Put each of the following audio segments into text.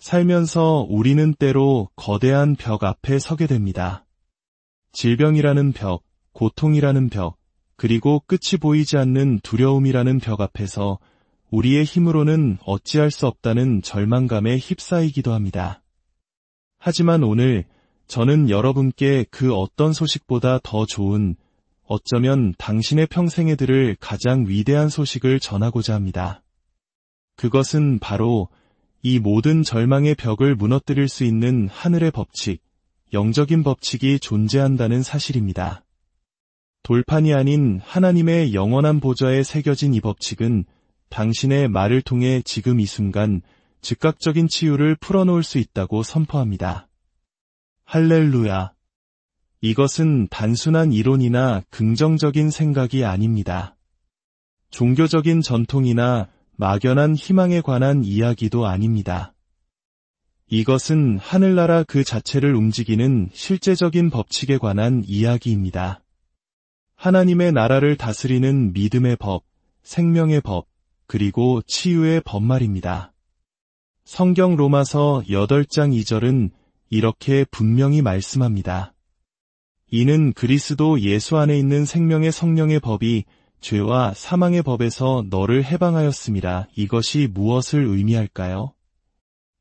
살면서 우리는 때로 거대한 벽 앞에 서게 됩니다. 질병이라는 벽, 고통이라는 벽, 그리고 끝이 보이지 않는 두려움이라는 벽 앞에서 우리의 힘으로는 어찌할 수 없다는 절망감에 휩싸이기도 합니다. 하지만 오늘 저는 여러분께 그 어떤 소식보다 더 좋은, 어쩌면 당신의 평생에 들을 가장 위대한 소식을 전하고자 합니다. 그것은 바로 이 모든 절망의 벽을 무너뜨릴 수 있는 하늘의 법칙, 영적인 법칙이 존재한다는 사실입니다. 돌판이 아닌 하나님의 영원한 보좌에 새겨진 이 법칙은 당신의 말을 통해 지금 이 순간 즉각적인 치유를 풀어놓을 수 있다고 선포합니다. 할렐루야. 이것은 단순한 이론이나 긍정적인 생각이 아닙니다. 종교적인 전통이나 막연한 희망에 관한 이야기도 아닙니다. 이것은 하늘나라 그 자체를 움직이는 실제적인 법칙에 관한 이야기입니다. 하나님의 나라를 다스리는 믿음의 법, 생명의 법, 그리고 치유의 법 말입니다. 성경 로마서 8장 2절은 이렇게 분명히 말씀합니다. 이는 그리스도 예수 안에 있는 생명의 성령의 법이 죄와 사망의 법에서 너를 해방하였음이라. 이것이 무엇을 의미할까요?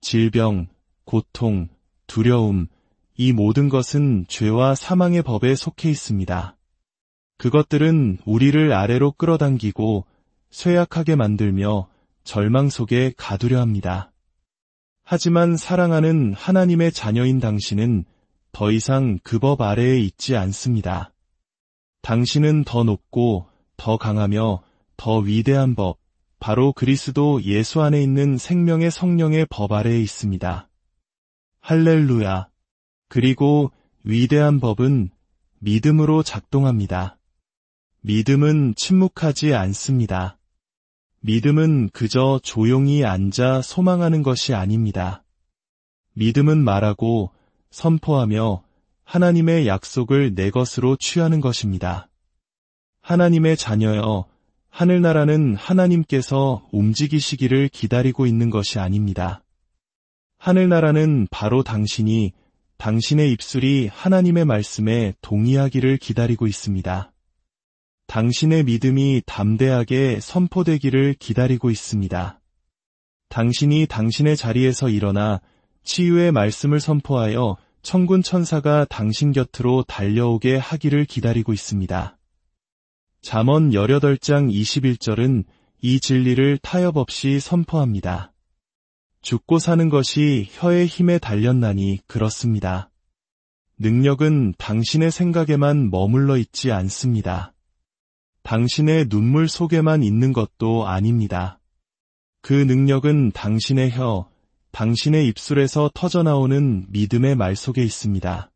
질병, 고통, 두려움, 이 모든 것은 죄와 사망의 법에 속해 있습니다. 그것들은 우리를 아래로 끌어당기고 쇠약하게 만들며 절망 속에 가두려 합니다. 하지만 사랑하는 하나님의 자녀인 당신은 더 이상 그 법 아래에 있지 않습니다. 당신은 더 높고 더 강하며 더 위대한 법, 바로 그리스도 예수 안에 있는 생명의 성령의 법 아래에 있습니다. 할렐루야. 그리고 위대한 법은 믿음으로 작동합니다. 믿음은 침묵하지 않습니다. 믿음은 그저 조용히 앉아 소망하는 것이 아닙니다. 믿음은 말하고 선포하며 하나님의 약속을 내 것으로 취하는 것입니다. 하나님의 자녀여, 하늘나라는 하나님께서 움직이시기를 기다리고 있는 것이 아닙니다. 하늘나라는 바로 당신이, 당신의 입술이 하나님의 말씀에 동의하기를 기다리고 있습니다. 당신의 믿음이 담대하게 선포되기를 기다리고 있습니다. 당신이 당신의 자리에서 일어나 치유의 말씀을 선포하여 천군 천사가 당신 곁으로 달려오게 하기를 기다리고 있습니다. 잠언 18장 21절은 이 진리를 타협 없이 선포합니다. 죽고 사는 것이 혀의 힘에 달렸나니 그렇습니다. 능력은 당신의 생각에만 머물러 있지 않습니다. 당신의 눈물 속에만 있는 것도 아닙니다. 그 능력은 당신의 혀, 당신의 입술에서 터져나오는 믿음의 말 속에 있습니다.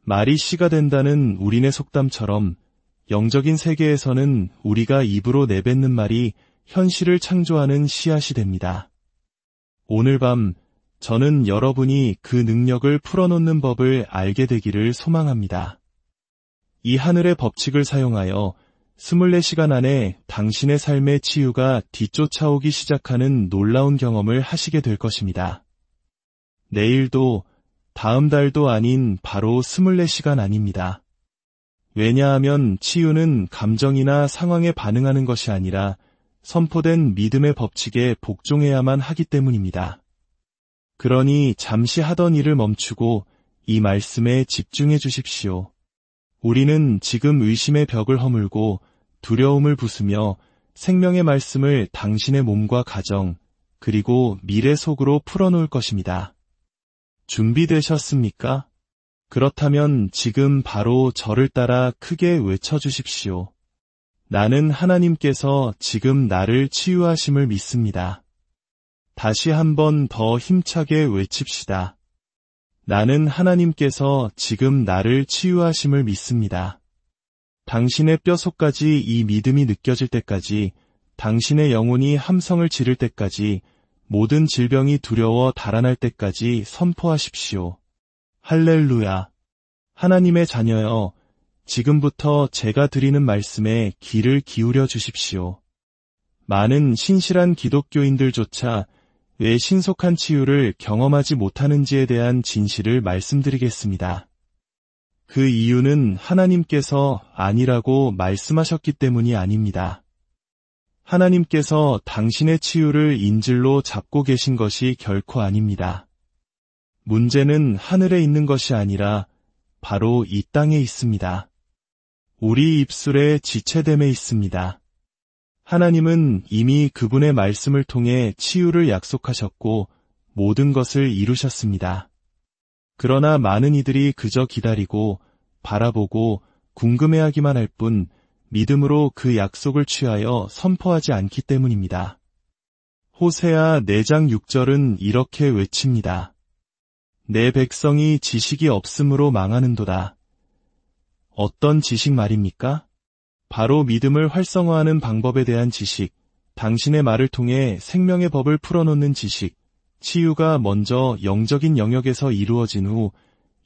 말이 씨가 된다는 우리네 속담처럼 영적인 세계에서는 우리가 입으로 내뱉는 말이 현실을 창조하는 씨앗이 됩니다. 오늘 밤 저는 여러분이 그 능력을 풀어놓는 법을 알게 되기를 소망합니다. 이 하늘의 법칙을 사용하여 24시간 안에 당신의 삶의 치유가 뒤쫓아오기 시작하는 놀라운 경험을 하시게 될 것입니다. 내일도 다음 달도 아닌 바로 24시간 아닙니다. 왜냐하면 치유는 감정이나 상황에 반응하는 것이 아니라 선포된 믿음의 법칙에 복종해야만 하기 때문입니다. 그러니 잠시 하던 일을 멈추고 이 말씀에 집중해 주십시오. 우리는 지금 의심의 벽을 허물고 두려움을 부수며 생명의 말씀을 당신의 몸과 가정, 그리고 미래 속으로 풀어놓을 것입니다. 준비되셨습니까? 그렇다면 지금 바로 저를 따라 크게 외쳐주십시오. 나는 하나님께서 지금 나를 치유하심을 믿습니다. 다시 한번 더 힘차게 외칩시다. 나는 하나님께서 지금 나를 치유하심을 믿습니다. 당신의 뼛속까지 이 믿음이 느껴질 때까지, 당신의 영혼이 함성을 지를 때까지, 모든 질병이 두려워 달아날 때까지 선포하십시오. 할렐루야. 하나님의 자녀여, 지금부터 제가 드리는 말씀에 귀를 기울여 주십시오. 많은 신실한 기독교인들조차 왜 신속한 치유를 경험하지 못하는지에 대한 진실을 말씀드리겠습니다. 그 이유는 하나님께서 아니라고 말씀하셨기 때문이 아닙니다. 하나님께서 당신의 치유를 인질로 잡고 계신 것이 결코 아닙니다. 문제는 하늘에 있는 것이 아니라 바로 이 땅에 있습니다. 우리 입술의 지체됨에 있습니다. 하나님은 이미 그분의 말씀을 통해 치유를 약속하셨고 모든 것을 이루셨습니다. 그러나 많은 이들이 그저 기다리고 바라보고 궁금해하기만 할 뿐 믿음으로 그 약속을 취하여 선포하지 않기 때문입니다. 호세아 4장 6절은 이렇게 외칩니다. 내 백성이 지식이 없음으로 망하는도다. 어떤 지식 말입니까? 바로 믿음을 활성화하는 방법에 대한 지식, 당신의 말을 통해 생명의 법을 풀어놓는 지식, 치유가 먼저 영적인 영역에서 이루어진 후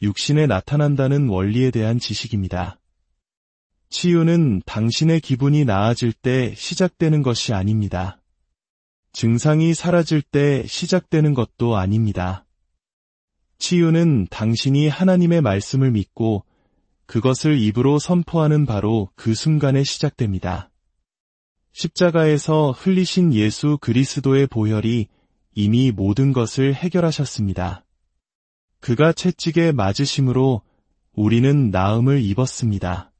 육신에 나타난다는 원리에 대한 지식입니다. 치유는 당신의 기분이 나아질 때 시작되는 것이 아닙니다. 증상이 사라질 때 시작되는 것도 아닙니다. 치유는 당신이 하나님의 말씀을 믿고 그것을 입으로 선포하는 바로 그 순간에 시작됩니다. 십자가에서 흘리신 예수 그리스도의 보혈이 이미 모든 것을 해결하셨습니다. 그가 채찍에 맞으심으로 우리는 나음을 입었습니다.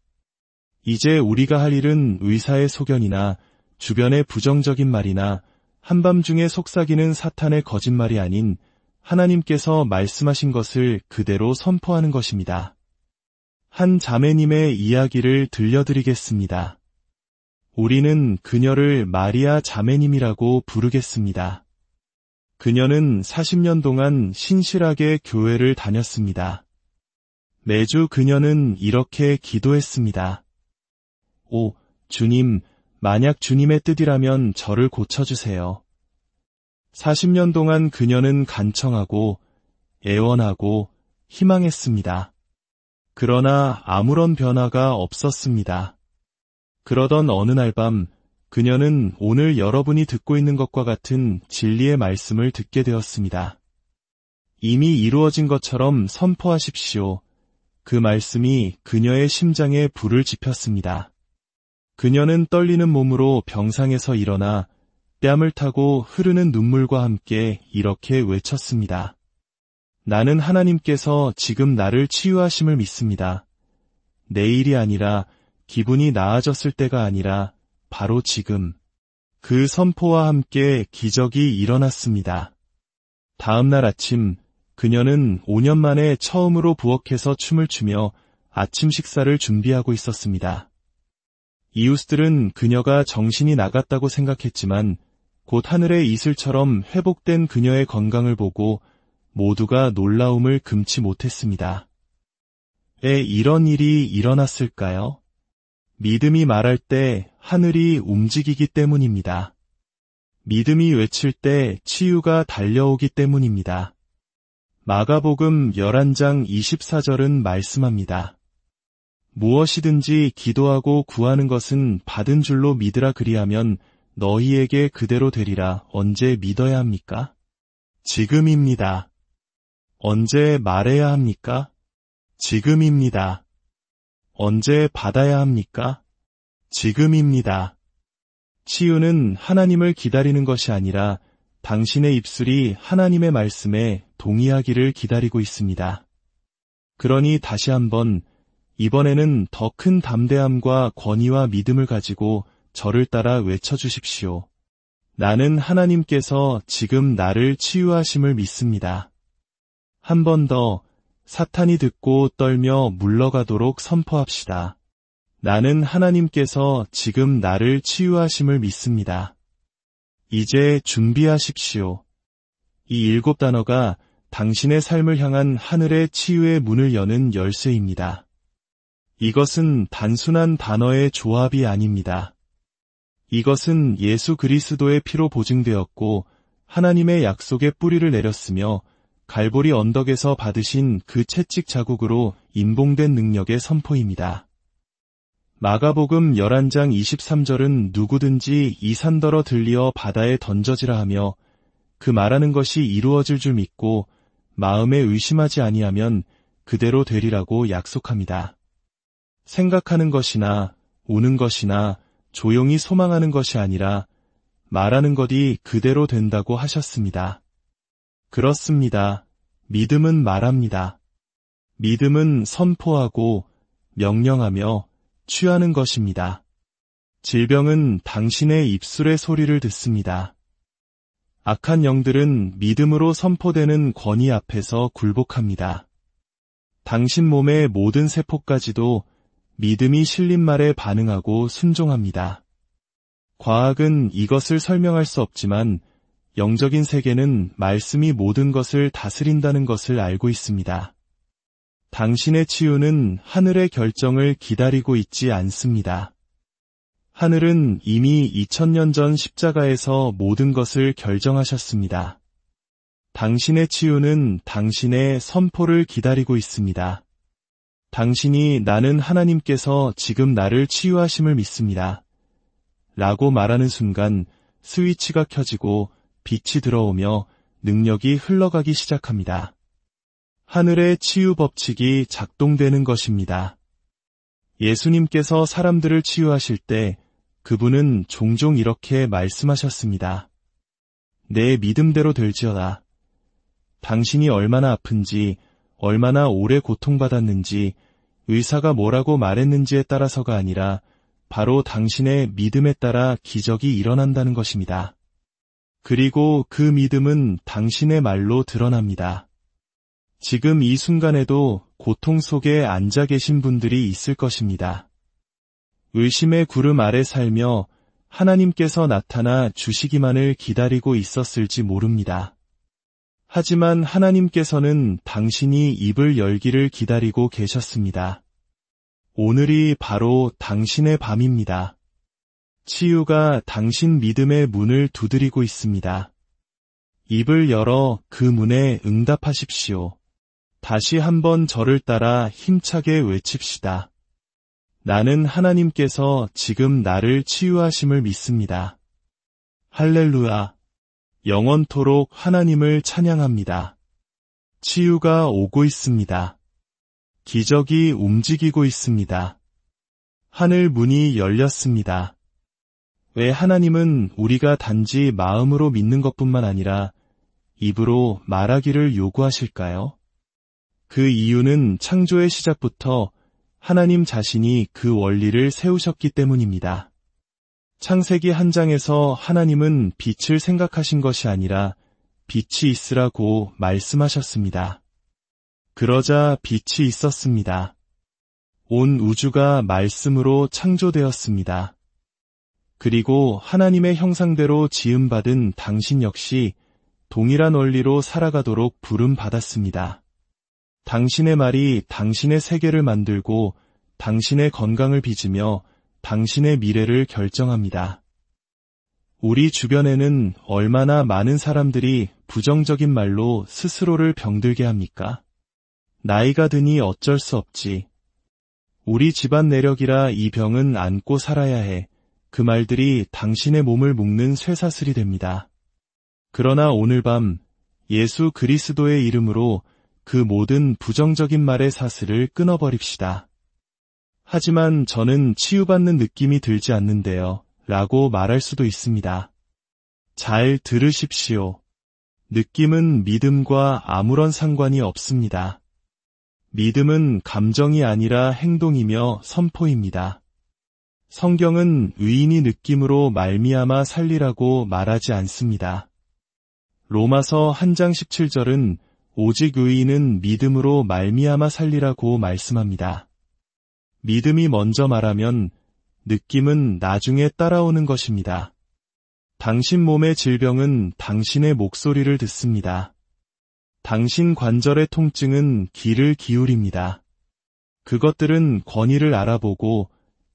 이제 우리가 할 일은 의사의 소견이나 주변의 부정적인 말이나 한밤중에 속삭이는 사탄의 거짓말이 아닌 하나님께서 말씀하신 것을 그대로 선포하는 것입니다. 한 자매님의 이야기를 들려드리겠습니다. 우리는 그녀를 마리아 자매님이라고 부르겠습니다. 그녀는 40년 동안 신실하게 교회를 다녔습니다. 매주 그녀는 이렇게 기도했습니다. 오, 주님, 만약 주님의 뜻이라면 저를 고쳐주세요. 40년 동안 그녀는 간청하고 애원하고 희망했습니다. 그러나 아무런 변화가 없었습니다. 그러던 어느 날 밤 그녀는 오늘 여러분이 듣고 있는 것과 같은 진리의 말씀을 듣게 되었습니다. 이미 이루어진 것처럼 선포하십시오. 그 말씀이 그녀의 심장에 불을 지폈습니다. 그녀는 떨리는 몸으로 병상에서 일어나 뺨을 타고 흐르는 눈물과 함께 이렇게 외쳤습니다. 나는 하나님께서 지금 나를 치유하심을 믿습니다. 내일이 아니라 기분이 나아졌을 때가 아니라 바로 지금. 그 선포와 함께 기적이 일어났습니다. 다음 날 아침 그녀는 5년 만에 처음으로 부엌에서 춤을 추며 아침 식사를 준비하고 있었습니다. 이웃들은 그녀가 정신이 나갔다고 생각했지만 곧 하늘의 이슬처럼 회복된 그녀의 건강을 보고 모두가 놀라움을 금치 못했습니다. 왜 이런 일이 일어났을까요? 믿음이 말할 때 하늘이 움직이기 때문입니다. 믿음이 외칠 때 치유가 달려오기 때문입니다. 마가복음 11장 24절은 말씀합니다. 무엇이든지 기도하고 구하는 것은 받은 줄로 믿으라 그리하면 너희에게 그대로 되리라. 언제 믿어야 합니까? 지금입니다. 언제 말해야 합니까? 지금입니다. 언제 받아야 합니까? 지금입니다. 치유는 하나님을 기다리는 것이 아니라 당신의 입술이 하나님의 말씀에 동의하기를 기다리고 있습니다. 그러니 다시 한번 이번에는 더 큰 담대함과 권위와 믿음을 가지고 저를 따라 외쳐주십시오. 나는 하나님께서 지금 나를 치유하심을 믿습니다. 한 번 더 사탄이 듣고 떨며 물러가도록 선포합시다. 나는 하나님께서 지금 나를 치유하심을 믿습니다. 이제 준비하십시오. 이 7단어가 당신의 삶을 향한 하늘의 치유의 문을 여는 열쇠입니다. 이것은 단순한 단어의 조합이 아닙니다. 이것은 예수 그리스도의 피로 보증되었고 하나님의 약속의 뿌리를 내렸으며 갈보리 언덕에서 받으신 그 채찍 자국으로 인봉된 능력의 선포입니다. 마가복음 11장 23절은 누구든지 이 산더러 들리어 바다에 던져지라 하며 그 말하는 것이 이루어질 줄 믿고 마음에 의심하지 아니하면 그대로 되리라고 약속합니다. 생각하는 것이나 우는 것이나 조용히 소망하는 것이 아니라 말하는 것이 그대로 된다고 하셨습니다. 그렇습니다. 믿음은 말합니다. 믿음은 선포하고 명령하며 취하는 것입니다. 질병은 당신의 입술의 소리를 듣습니다. 악한 영들은 믿음으로 선포되는 권위 앞에서 굴복합니다. 당신 몸의 모든 세포까지도 믿음이 실린 말에 반응하고 순종합니다. 과학은 이것을 설명할 수 없지만 영적인 세계는 말씀이 모든 것을 다스린다는 것을 알고 있습니다. 당신의 치유는 하늘의 결정을 기다리고 있지 않습니다. 하늘은 이미 2000년 전 십자가에서 모든 것을 결정하셨습니다. 당신의 치유는 당신의 선포를 기다리고 있습니다. 당신이 나는 하나님께서 지금 나를 치유하심을 믿습니다. 라고 말하는 순간 스위치가 켜지고 빛이 들어오며 능력이 흘러가기 시작합니다. 하늘의 치유 법칙이 작동되는 것입니다. 예수님께서 사람들을 치유하실 때 그분은 종종 이렇게 말씀하셨습니다. 내 믿음대로 될지어다. 당신이 얼마나 아픈지, 얼마나 오래 고통받았는지, 의사가 뭐라고 말했는지에 따라서가 아니라 바로 당신의 믿음에 따라 기적이 일어난다는 것입니다. 그리고 그 믿음은 당신의 말로 드러납니다. 지금 이 순간에도 고통 속에 앉아 계신 분들이 있을 것입니다. 의심의 구름 아래 살며 하나님께서 나타나 주시기만을 기다리고 있었을지 모릅니다. 하지만 하나님께서는 당신이 입을 열기를 기다리고 계셨습니다. 오늘이 바로 당신의 밤입니다. 치유가 당신 믿음의 문을 두드리고 있습니다. 입을 열어 그 문에 응답하십시오. 다시 한번 저를 따라 힘차게 외칩시다. 나는 하나님께서 지금 나를 치유하심을 믿습니다. 할렐루야. 영원토록 하나님을 찬양합니다. 치유가 오고 있습니다. 기적이 움직이고 있습니다. 하늘 문이 열렸습니다. 왜 하나님은 우리가 단지 마음으로 믿는 것뿐만 아니라 입으로 말하기를 요구하실까요? 그 이유는 창조의 시작부터 하나님 자신이 그 원리를 세우셨기 때문입니다. 창세기 1장에서 하나님은 빛을 생각하신 것이 아니라 빛이 있으라고 말씀하셨습니다. 그러자 빛이 있었습니다. 온 우주가 말씀으로 창조되었습니다. 그리고 하나님의 형상대로 지음받은 당신 역시 동일한 원리로 살아가도록 부름받았습니다. 당신의 말이 당신의 세계를 만들고 당신의 건강을 빚으며 당신의 미래를 결정합니다. 우리 주변에는 얼마나 많은 사람들이 부정적인 말로 스스로를 병들게 합니까? 나이가 드니 어쩔 수 없지. 우리 집안 내력이라 이 병은 안고 살아야 해. 그 말들이 당신의 몸을 묶는 쇠사슬이 됩니다. 그러나 오늘 밤 예수 그리스도의 이름으로 그 모든 부정적인 말의 사슬을 끊어버립시다. 하지만 저는 치유받는 느낌이 들지 않는데요. 라고 말할 수도 있습니다. 잘 들으십시오. 느낌은 믿음과 아무런 상관이 없습니다. 믿음은 감정이 아니라 행동이며 선포입니다. 성경은 의인이 느낌으로 말미암아 살리라고 말하지 않습니다. 로마서 1장 17절은 오직 의인은 믿음으로 말미암아 살리라고 말씀합니다. 믿음이 먼저 말하면 느낌은 나중에 따라오는 것입니다. 당신 몸의 질병은 당신의 목소리를 듣습니다. 당신 관절의 통증은 귀를 기울입니다. 그것들은 권위를 알아보고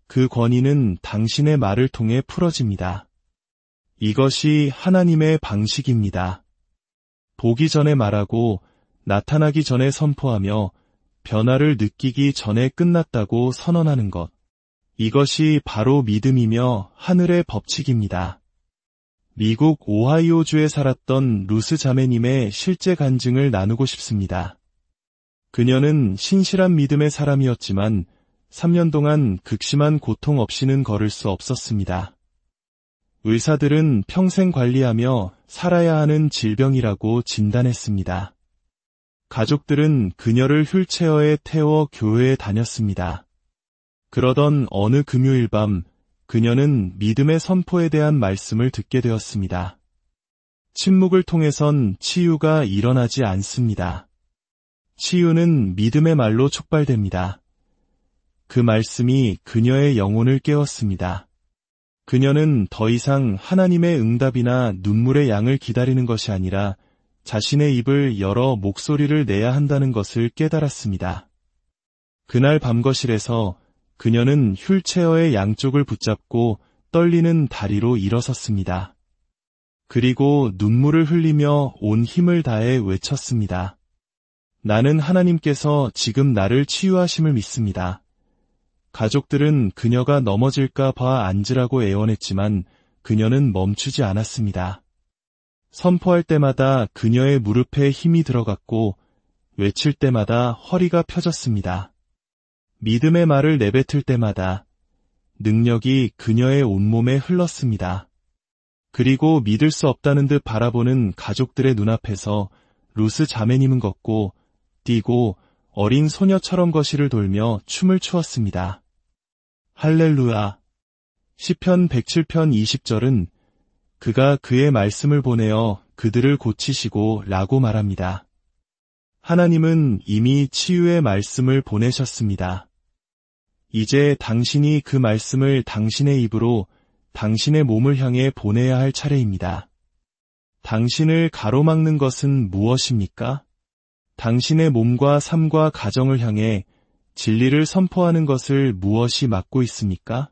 그 권위는 당신의 말을 통해 풀어집니다. 이것이 하나님의 방식입니다. 보기 전에 말하고 나타나기 전에 선포하며 변화를 느끼기 전에 끝났다고 선언하는 것. 이것이 바로 믿음이며 하늘의 법칙입니다. 미국 오하이오주에 살았던 루스 자매님의 실제 간증을 나누고 싶습니다. 그녀는 신실한 믿음의 사람이었지만 3년 동안 극심한 고통 없이는 걸을 수 없었습니다. 의사들은 평생 관리하며 살아야 하는 질병이라고 진단했습니다. 가족들은 그녀를 휠체어에 태워 교회에 다녔습니다. 그러던 어느 금요일 밤 그녀는 믿음의 선포에 대한 말씀을 듣게 되었습니다. 침묵을 통해선 치유가 일어나지 않습니다. 치유는 믿음의 말로 촉발됩니다. 그 말씀이 그녀의 영혼을 깨웠습니다. 그녀는 더 이상 하나님의 응답이나 눈물의 양을 기다리는 것이 아니라 자신의 입을 열어 목소리를 내야 한다는 것을 깨달았습니다. 그날 밤거실에서 그녀는 휠체어의 양쪽을 붙잡고 떨리는 다리로 일어섰습니다. 그리고 눈물을 흘리며 온 힘을 다해 외쳤습니다. 나는 하나님께서 지금 나를 치유하심을 믿습니다. 가족들은 그녀가 넘어질까 봐 앉으라고 애원했지만 그녀는 멈추지 않았습니다. 선포할 때마다 그녀의 무릎에 힘이 들어갔고 외칠 때마다 허리가 펴졌습니다. 믿음의 말을 내뱉을 때마다 능력이 그녀의 온몸에 흘렀습니다. 그리고 믿을 수 없다는 듯 바라보는 가족들의 눈앞에서 루스 자매님은 걷고 뛰고 어린 소녀처럼 거실을 돌며 춤을 추었습니다. 할렐루야. 시편 107편 20절은 그가 그의 말씀을 보내어 그들을 고치시고 라고 말합니다. 하나님은 이미 치유의 말씀을 보내셨습니다. 이제 당신이 그 말씀을 당신의 입으로 당신의 몸을 향해 보내야 할 차례입니다. 당신을 가로막는 것은 무엇입니까? 당신의 몸과 삶과 가정을 향해 진리를 선포하는 것을 무엇이 막고 있습니까?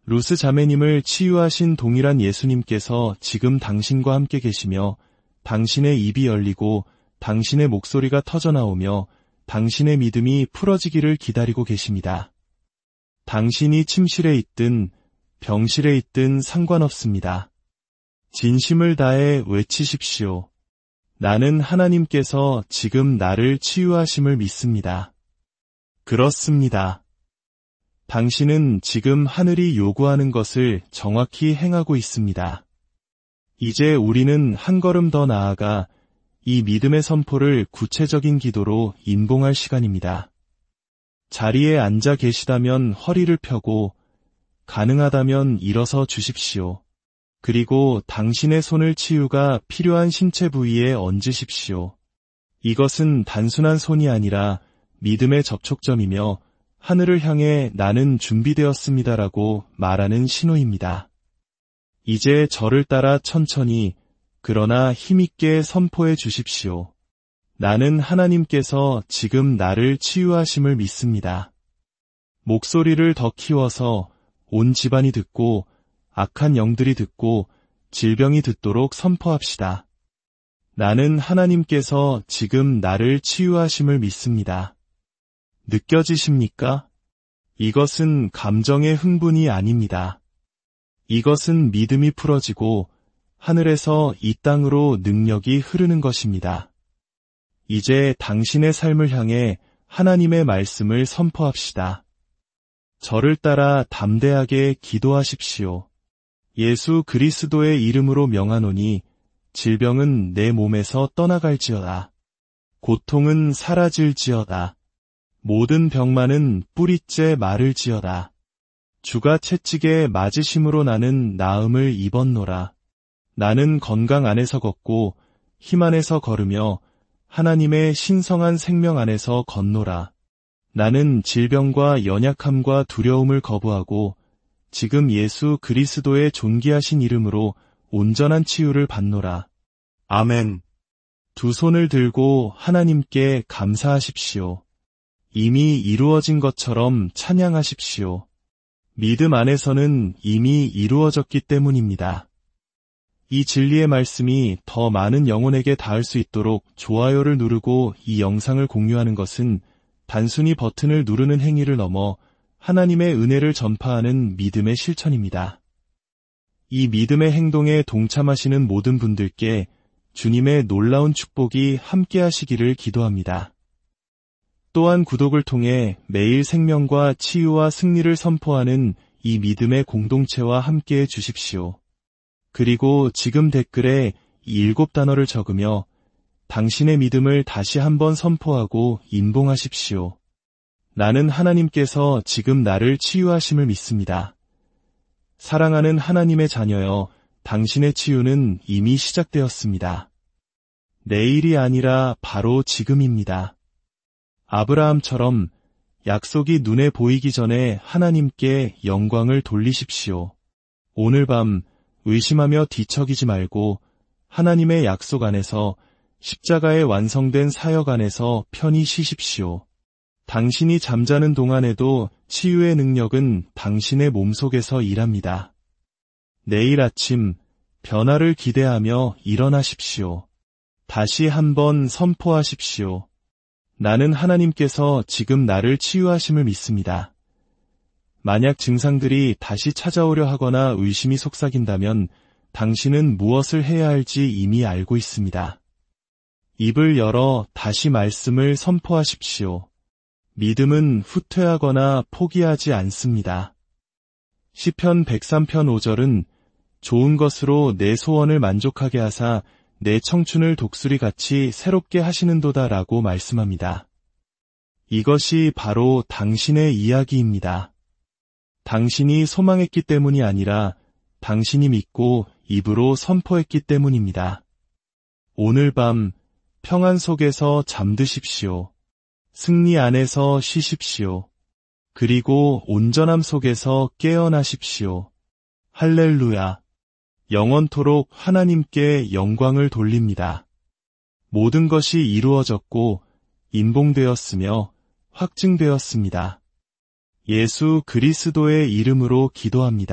루스 자매님을 치유하신 동일한 예수님께서 지금 당신과 함께 계시며 당신의 입이 열리고 당신의 목소리가 터져나오며 당신의 믿음이 풀어지기를 기다리고 계십니다. 당신이 침실에 있든 병실에 있든 상관없습니다. 진심을 다해 외치십시오. 나는 하나님께서 지금 나를 치유하심을 믿습니다. 그렇습니다. 당신은 지금 하늘이 요구하는 것을 정확히 행하고 있습니다. 이제 우리는 한 걸음 더 나아가 이 믿음의 선포를 구체적인 기도로 인봉할 시간입니다. 자리에 앉아 계시다면 허리를 펴고 가능하다면 일어서 주십시오. 그리고 당신의 손을 치유가 필요한 신체 부위에 얹으십시오. 이것은 단순한 손이 아니라 믿음의 접촉점이며 하늘을 향해 나는 준비되었습니다라고 말하는 신호입니다. 이제 저를 따라 천천히 그러나 힘있게 선포해 주십시오. 나는 하나님께서 지금 나를 치유하심을 믿습니다. 목소리를 더 키워서 온 집안이 듣고 악한 영들이 듣고 질병이 듣도록 선포합시다. 나는 하나님께서 지금 나를 치유하심을 믿습니다. 느껴지십니까? 이것은 감정의 흥분이 아닙니다. 이것은 믿음이 풀어지고 하늘에서 이 땅으로 능력이 흐르는 것입니다. 이제 당신의 삶을 향해 하나님의 말씀을 선포합시다. 저를 따라 담대하게 기도하십시오. 예수 그리스도의 이름으로 명하노니 질병은 내 몸에서 떠나갈지어다. 고통은 사라질지어다. 모든 병만은 뿌리째 마를지어다. 주가 채찍에 맞으심으로 나는 나음을 입었노라. 나는 건강 안에서 걷고 힘 안에서 걸으며 하나님의 신성한 생명 안에서 걷노라. 나는 질병과 연약함과 두려움을 거부하고 지금 예수 그리스도의 존귀하신 이름으로 온전한 치유를 받노라. 아멘. 두 손을 들고 하나님께 감사하십시오. 이미 이루어진 것처럼 찬양하십시오. 믿음 안에서는 이미 이루어졌기 때문입니다. 이 진리의 말씀이 더 많은 영혼에게 닿을 수 있도록 좋아요를 누르고 이 영상을 공유하는 것은 단순히 버튼을 누르는 행위를 넘어 하나님의 은혜를 전파하는 믿음의 실천입니다. 이 믿음의 행동에 동참하시는 모든 분들께 주님의 놀라운 축복이 함께 하시기를 기도합니다. 또한 구독을 통해 매일 생명과 치유와 승리를 선포하는 이 믿음의 공동체와 함께해 주십시오. 그리고 지금 댓글에 이 7단어를 적으며 당신의 믿음을 다시 한번 선포하고 임봉하십시오. 나는 하나님께서 지금 나를 치유하심을 믿습니다. 사랑하는 하나님의 자녀여, 당신의 치유는 이미 시작되었습니다. 내일이 아니라 바로 지금입니다. 아브라함처럼 약속이 눈에 보이기 전에 하나님께 영광을 돌리십시오. 오늘 밤 의심하며 뒤척이지 말고 하나님의 약속 안에서 십자가의 완성된 사역 안에서 편히 쉬십시오. 당신이 잠자는 동안에도 치유의 능력은 당신의 몸속에서 일합니다. 내일 아침 변화를 기대하며 일어나십시오. 다시 한번 선포하십시오. 나는 하나님께서 지금 나를 치유하심을 믿습니다. 만약 증상들이 다시 찾아오려 하거나 의심이 속삭인다면 당신은 무엇을 해야 할지 이미 알고 있습니다. 입을 열어 다시 말씀을 선포하십시오. 믿음은 후퇴하거나 포기하지 않습니다. 시편 103편 5절은 좋은 것으로 내 소원을 만족하게 하사 내 청춘을 독수리같이 새롭게 하시는도다 라고 말씀합니다. 이것이 바로 당신의 이야기입니다. 당신이 소망했기 때문이 아니라 당신이 믿고 입으로 선포했기 때문입니다. 오늘 밤 평안 속에서 잠드십시오. 승리 안에서 쉬십시오. 그리고 온전함 속에서 깨어나십시오. 할렐루야. 영원토록 하나님께 영광을 돌립니다. 모든 것이 이루어졌고 임봉되었으며 확증되었습니다. 예수 그리스도의 이름으로 기도합니다.